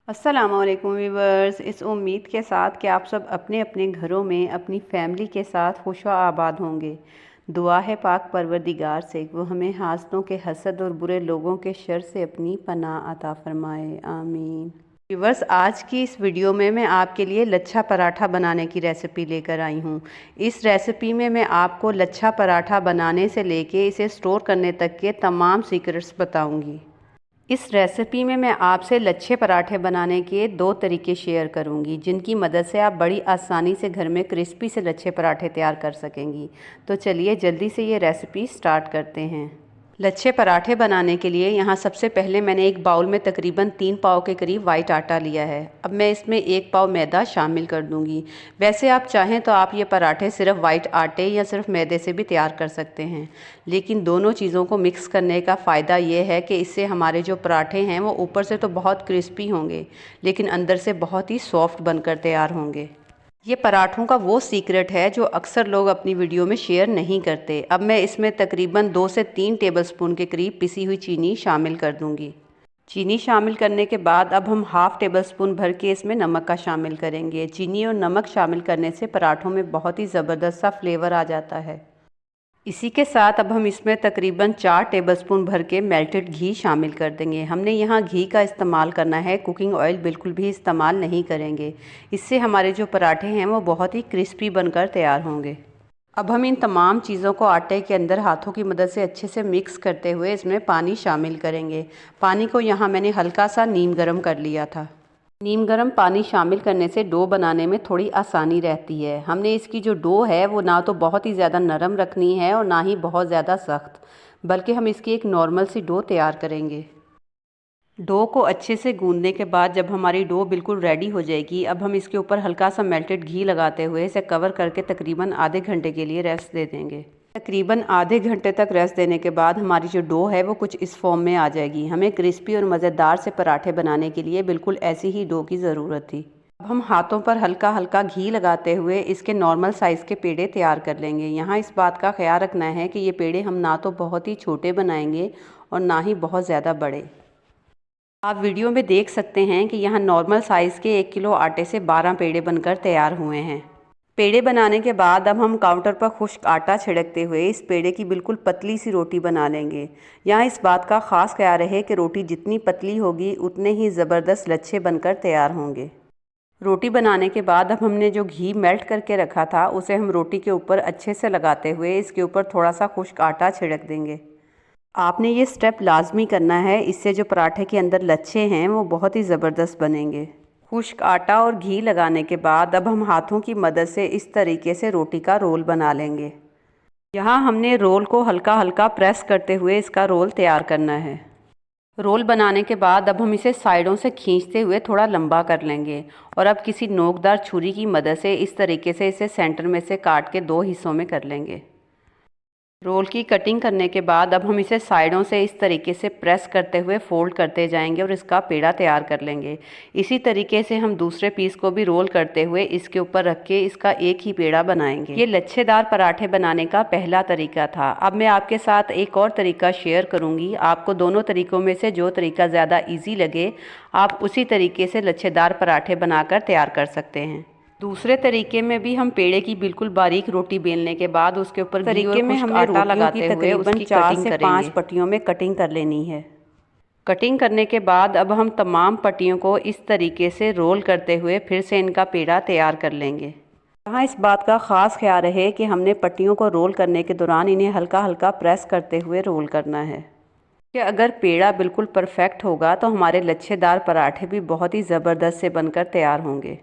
अस्सलामुअलैकुम व्यूवर्स। इस उम्मीद के साथ कि आप सब अपने अपने घरों में अपनी फैमिली के साथ खुश व आबाद होंगे। दुआ है पाक परवरदिगार से वो हमें हासदों के हसद और बुरे लोगों के शर से अपनी पनाह अता फरमाए, आमीन। व्यूवर्स, आज की इस वीडियो में मैं आपके लिए लच्छा पराठा बनाने की रेसिपी लेकर आई हूँ। इस रेसिपी में मैं आपको लच्छा पराठा बनाने से लेके इसे स्टोर करने तक के तमाम सीक्रेट्स बताऊँगी। इस रेसिपी में मैं आपसे लच्छे पराठे बनाने के 2 तरीके शेयर करूंगी, जिनकी मदद से आप बड़ी आसानी से घर में क्रिस्पी से लच्छे पराठे तैयार कर सकेंगी। तो चलिए जल्दी से ये रेसिपी स्टार्ट करते हैं। लच्छे पराठे बनाने के लिए यहाँ सबसे पहले मैंने एक बाउल में तकरीबन 3 पाव के करीब वाइट आटा लिया है। अब मैं इसमें 1 पाव मैदा शामिल कर दूँगी। वैसे आप चाहें तो आप ये पराठे सिर्फ वाइट आटे या सिर्फ मैदे से भी तैयार कर सकते हैं, लेकिन दोनों चीज़ों को मिक्स करने का फ़ायदा ये है कि इससे हमारे जो पराठे हैं वो ऊपर से तो बहुत क्रिस्पी होंगे, लेकिन अंदर से बहुत ही सॉफ्ट बनकर तैयार होंगे। ये पराठों का वो सीक्रेट है जो अक्सर लोग अपनी वीडियो में शेयर नहीं करते। अब मैं इसमें तकरीबन 2 से 3 टेबलस्पून के करीब पिसी हुई चीनी शामिल कर दूंगी। चीनी शामिल करने के बाद अब हम हाफ़ टेबल स्पून भर के इसमें नमक का शामिल करेंगे। चीनी और नमक शामिल करने से पराठों में बहुत ही ज़बरदस्त सा फ्लेवर आ जाता है। इसी के साथ अब हम इसमें तकरीबन 4 टेबलस्पून भर के मेल्टेड घी शामिल कर देंगे। हमने यहाँ घी का इस्तेमाल करना है, कुकिंग ऑयल बिल्कुल भी इस्तेमाल नहीं करेंगे। इससे हमारे जो पराठे हैं वो बहुत ही क्रिस्पी बनकर तैयार होंगे। अब हम इन तमाम चीज़ों को आटे के अंदर हाथों की मदद से अच्छे से मिक्स करते हुए इसमें पानी शामिल करेंगे। पानी को यहाँ मैंने हल्का सा नीम गर्म कर लिया था। नीम गर्म पानी शामिल करने से डो बनाने में थोड़ी आसानी रहती है। हमने इसकी जो डो है वो ना तो बहुत ही ज़्यादा नरम रखनी है और ना ही बहुत ज़्यादा सख्त, बल्कि हम इसकी एक नॉर्मल सी डो तैयार करेंगे। डो को अच्छे से गूंदने के बाद जब हमारी डो बिल्कुल रेडी हो जाएगी, अब हम इसके ऊपर हल्का सा मेल्टेड घी लगाते हुए इसे कवर करके तकरीबन आधे घंटे के लिए रेस्ट दे देंगे। तकरीबन आधे घंटे तक रेस्ट देने के बाद हमारी जो डो है वो कुछ इस फॉर्म में आ जाएगी। हमें क्रिस्पी और मज़ेदार से पराठे बनाने के लिए बिल्कुल ऐसी ही डो की ज़रूरत थी। अब हम हाथों पर हल्का हल्का घी लगाते हुए इसके नॉर्मल साइज़ के पेड़े तैयार कर लेंगे। यहाँ इस बात का ख्याल रखना है कि ये पेड़े हम ना तो बहुत ही छोटे बनाएंगे और ना ही बहुत ज़्यादा बड़े। आप वीडियो में देख सकते हैं कि यहाँ नॉर्मल साइज़ के 1 किलो आटे से 12 पेड़े बनकर तैयार हुए हैं। पेड़े बनाने के बाद अब हम काउंटर पर खुश्क आटा छिड़कते हुए इस पेड़े की बिल्कुल पतली सी रोटी बना लेंगे। यहाँ इस बात का ख़ास ख्याल रहे कि रोटी जितनी पतली होगी उतने ही ज़बरदस्त लच्छे बनकर तैयार होंगे। रोटी बनाने के बाद अब हमने जो घी मेल्ट करके रखा था उसे हम रोटी के ऊपर अच्छे से लगाते हुए इसके ऊपर थोड़ा सा खुश्क आटा छिड़क देंगे। आपने ये स्टेप लाजमी करना है, इससे जो पराठे के अंदर लच्छे हैं वो बहुत ही ज़बरदस्त बनेंगे। खुश्क आटा और घी लगाने के बाद अब हम हाथों की मदद से इस तरीके से रोटी का रोल बना लेंगे। यहाँ हमने रोल को हल्का हल्का प्रेस करते हुए इसका रोल तैयार करना है। रोल बनाने के बाद अब हम इसे साइडों से खींचते हुए थोड़ा लंबा कर लेंगे और अब किसी नोकदार छुरी की मदद से इस तरीके से इसे सेंटर में से काट के 2 हिस्सों में कर लेंगे। रोल की कटिंग करने के बाद अब हम इसे साइडों से इस तरीके से प्रेस करते हुए फोल्ड करते जाएंगे और इसका पेड़ा तैयार कर लेंगे। इसी तरीके से हम दूसरे पीस को भी रोल करते हुए इसके ऊपर रख के इसका एक ही पेड़ा बनाएंगे। ये लच्छेदार पराठे बनाने का पहला तरीका था। अब मैं आपके साथ एक और तरीका शेयर करूंगी। आपको दोनों तरीकों में से जो तरीका ज़्यादा ईजी लगे आप उसी तरीके से लच्छेदार पराठे बनाकर तैयार कर सकते हैं। दूसरे तरीके में भी हम पेड़े की बिल्कुल बारीक रोटी बेलने के बाद उसके ऊपर तरीके में हमने आटा लगाते हुए उसकी 4 से 5 पट्टियों में कटिंग कर लेनी है। कटिंग करने के बाद अब हम तमाम पट्टियों को इस तरीके से रोल करते हुए फिर से इनका पेड़ा तैयार कर लेंगे। यहाँ इस बात का ख़ास ख्याल रहे कि हमने पट्टियों को रोल करने के दौरान इन्हें हल्का हल्का प्रेस करते हुए रोल करना है, कि अगर पेड़ा बिल्कुल परफेक्ट होगा तो हमारे लच्छेदार पराठे भी बहुत ही ज़बरदस्त से बनकर तैयार होंगे।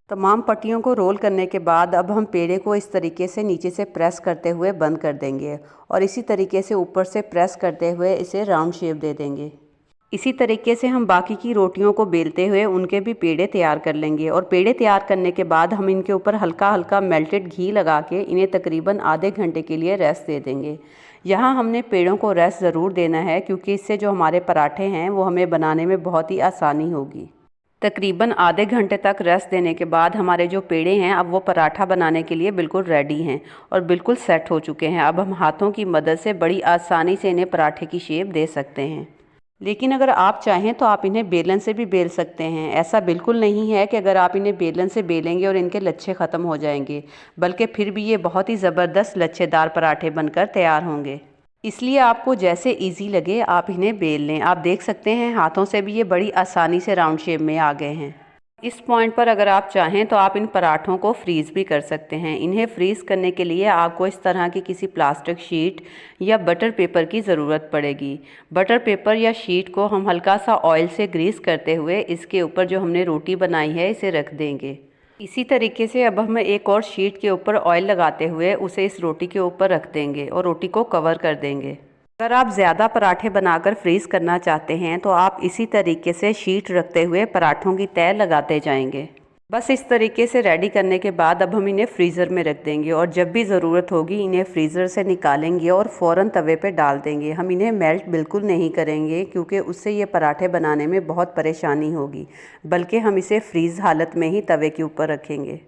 तमाम पट्टियों को रोल करने के बाद अब हम पेड़े को इस तरीके से नीचे से प्रेस करते हुए बंद कर देंगे और इसी तरीके से ऊपर से प्रेस करते हुए इसे राउंड शेप दे देंगे। इसी तरीके से हम बाकी की रोटियों को बेलते हुए उनके भी पेड़े तैयार कर लेंगे और पेड़े तैयार करने के बाद हम इनके ऊपर हल्का हल्का मेल्टेड घी लगा के इन्हें तकरीबन आधे घंटे के लिए रेस्ट दे देंगे। यहाँ हमने पेड़ों को रेस्ट ज़रूर देना है, क्योंकि इससे जो हमारे पराठे हैं वो हमें बनाने में बहुत ही आसानी होगी। तकरीबन आधे घंटे तक रेस्ट देने के बाद हमारे जो पेड़े हैं अब वो पराठा बनाने के लिए बिल्कुल रेडी हैं और बिल्कुल सेट हो चुके हैं। अब हम हाथों की मदद से बड़ी आसानी से इन्हें पराठे की शेप दे सकते हैं। लेकिन अगर आप चाहें तो आप इन्हें बेलन से भी बेल सकते हैं। ऐसा बिल्कुल नहीं है कि अगर आप इन्हें बेलन से बेलेंगे और इनके लच्छे ख़त्म हो जाएंगे, बल्कि फिर भी ये बहुत ही ज़बरदस्त लच्छेदार पराठे बनकर तैयार होंगे। इसलिए आपको जैसे इजी लगे आप इन्हें बेल लें। आप देख सकते हैं हाथों से भी ये बड़ी आसानी से राउंड शेप में आ गए हैं। इस पॉइंट पर अगर आप चाहें तो आप इन पराठों को फ्रीज़ भी कर सकते हैं। इन्हें फ्रीज़ करने के लिए आपको इस तरह की किसी प्लास्टिक शीट या बटर पेपर की ज़रूरत पड़ेगी। बटर पेपर या शीट को हम हल्का सा ऑयल से ग्रीस करते हुए इसके ऊपर जो हमने रोटी बनाई है इसे रख देंगे। इसी तरीके से अब हम एक और शीट के ऊपर ऑयल लगाते हुए उसे इस रोटी के ऊपर रख देंगे और रोटी को कवर कर देंगे। अगर आप ज़्यादा पराठे बनाकर फ्रीज़ करना चाहते हैं तो आप इसी तरीके से शीट रखते हुए पराठों की तह लगाते जाएंगे। बस इस तरीके से रेडी करने के बाद अब हम इन्हें फ्रीज़र में रख देंगे और जब भी ज़रूरत होगी इन्हें फ्रीज़र से निकालेंगे और फ़ौरन तवे पे डाल देंगे। हम इन्हें मेल्ट बिल्कुल नहीं करेंगे क्योंकि उससे ये पराठे बनाने में बहुत परेशानी होगी, बल्कि हम इसे फ्रीज़ हालत में ही तवे के ऊपर रखेंगे।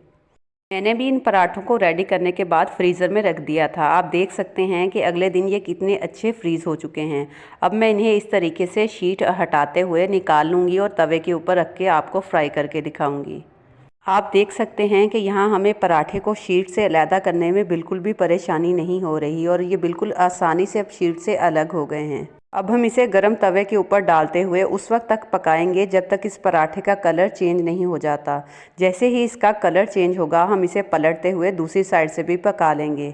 मैंने भी इन पराठों को रेडी करने के बाद फ्रीज़र में रख दिया था। आप देख सकते हैं कि अगले दिन ये कितने अच्छे फ्रीज़ हो चुके हैं। अब मैं इन्हें इस तरीके से शीट हटाते हुए निकाल लूँगी और तवे के ऊपर रख के आपको फ्राई करके दिखाऊँगी। आप देख सकते हैं कि यहाँ हमें पराठे को शीट से अलहदा करने में बिल्कुल भी परेशानी नहीं हो रही और ये बिल्कुल आसानी से अब शीट से अलग हो गए हैं। अब हम इसे गरम तवे के ऊपर डालते हुए उस वक्त तक पकाएंगे जब तक इस पराठे का कलर चेंज नहीं हो जाता। जैसे ही इसका कलर चेंज होगा हम इसे पलटते हुए दूसरी साइड से भी पका लेंगे।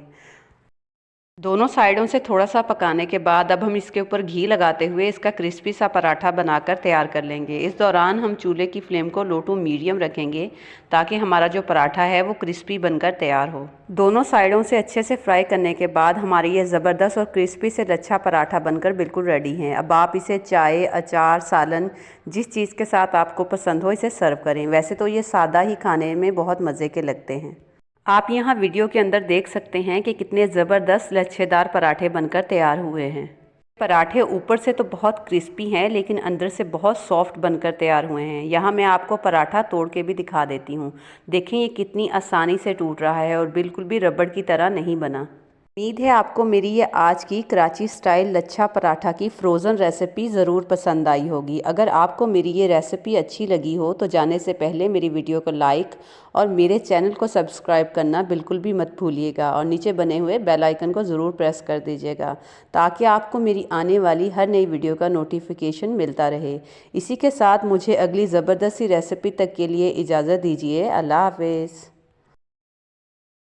दोनों साइडों से थोड़ा सा पकाने के बाद अब हम इसके ऊपर घी लगाते हुए इसका क्रिस्पी सा पराठा बनाकर तैयार कर लेंगे। इस दौरान हम चूल्हे की फ्लेम को लो टू मीडियम रखेंगे ताकि हमारा जो पराठा है वो क्रिस्पी बनकर तैयार हो। दोनों साइडों से अच्छे से फ्राई करने के बाद हमारी ये ज़बरदस्त और क्रिस्पी से लच्छा पराठा बनकर बिल्कुल रेडी हैं। अब आप इसे चाय, अचार, सालन जिस चीज़ के साथ आपको पसंद हो इसे सर्व करें। वैसे तो ये सादा ही खाने में बहुत मज़े के लगते हैं। आप यहाँ वीडियो के अंदर देख सकते हैं कि कितने ज़बरदस्त लच्छेदार पराठे बनकर तैयार हुए हैं। पराठे ऊपर से तो बहुत क्रिस्पी हैं लेकिन अंदर से बहुत सॉफ्ट बनकर तैयार हुए हैं। यहाँ मैं आपको पराठा तोड़ के भी दिखा देती हूँ। देखें ये कितनी आसानी से टूट रहा है और बिल्कुल भी रबड़ की तरह नहीं बना। उम्मीद है आपको मेरी ये आज की कराची स्टाइल लच्छा पराठा की फ्रोज़न रेसिपी ज़रूर पसंद आई होगी। अगर आपको मेरी ये रेसिपी अच्छी लगी हो तो जाने से पहले मेरी वीडियो को लाइक और मेरे चैनल को सब्सक्राइब करना बिल्कुल भी मत भूलिएगा और नीचे बने हुए बेल आइकन को ज़रूर प्रेस कर दीजिएगा ताकि आपको मेरी आने वाली हर नई वीडियो का नोटिफिकेशन मिलता रहे। इसी के साथ मुझे अगली ज़बरदस्त सी रेसिपी तक के लिए इजाज़त दीजिए। अल्लाह हाफ़िज़।